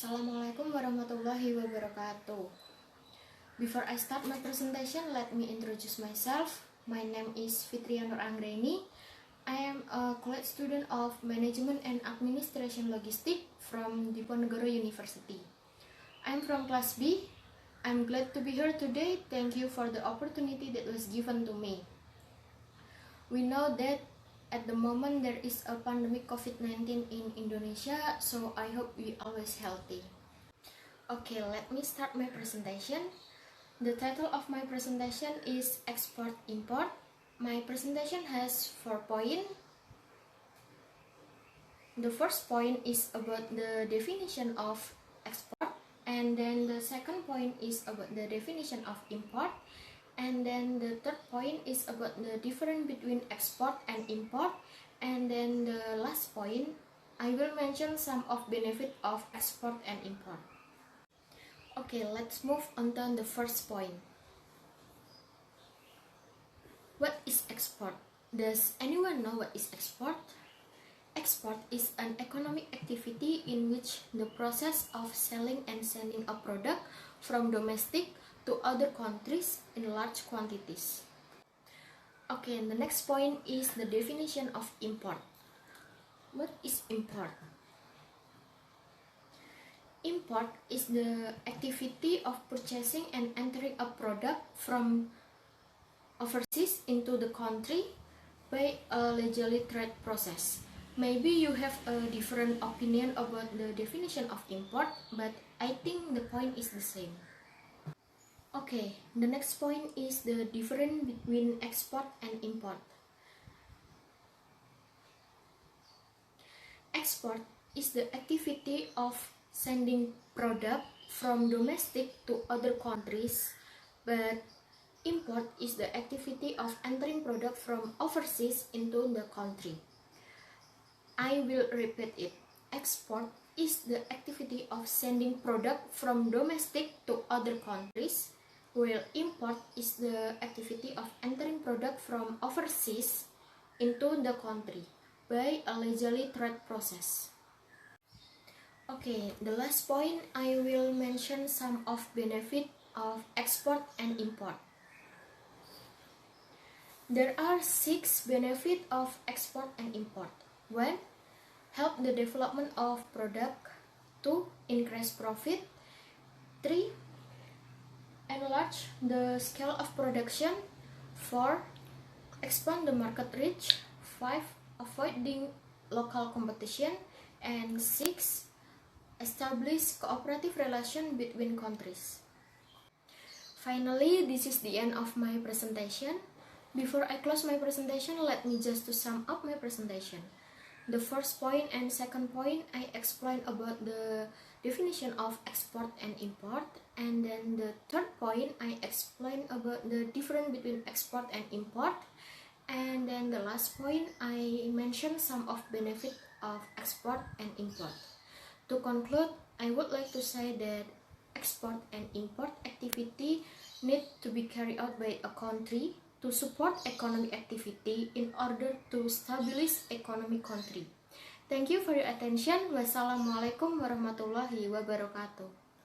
Assalamualaikum warahmatullahi wabarakatuh. Before I start my presentation, let me introduce myself. My name is Fitria Nur Anggreni. I am a college student of Management and Administration Logistik from Diponegoro University. I am from class B. I'm glad to be here today. Thank you for the opportunity that was given to me. We know that at the moment there is a pandemic COVID-19 in Indonesia, so I hope we always healthy. Okay, let me start my presentation. The title of my presentation is Export Import. My presentation has 4 points. The first point is about the definition of export, and then the second point is about the definition of import, and then the third point is about the difference between export and import, and then the last point I will mention some of benefit of export and import. Okay, let's move on to the first point. What is export? Does anyone know what is export? Export is an economic activity in which the process of selling and sending a product from domestic to other countries in large quantities. Okay, and the next point is the definition of import. What is import? Import is the activity of purchasing and entering a product from overseas into the country by a legally trade process. Maybe you have a different opinion about the definition of import, but I think the point is the same. Okay, the next point is the difference between export and import. Export is the activity of sending product from domestic to other countries, but import is the activity of entering product from overseas into the country. I will repeat it. Export is the activity of sending product from domestic to other countries, while import is the activity of entering product from overseas into the country by a legally trade process. Okay, the last point I will mention some of benefit of export and import. There are 6 benefits of export and import. 1. Help the development of product. 2. Increase profit. 3. Enlarge the scale of production. 4. Expand the market reach. 5. Avoiding local competition. And 6. Establish cooperative relation between countries. Finally, this is the end of my presentation. Before I close my presentation, let me just to sum up my presentation. The first point and second point I explained about the definition of export and import, and then the third point I explained about the difference between export and import, and then the last point I mentioned some of benefit of export and import. To conclude, I would like to say that export and import activity need to be carried out by a country to support economic activity in order to stabilize economic country. Thank you for your attention. Wassalamualaikum warahmatullahi wabarakatuh.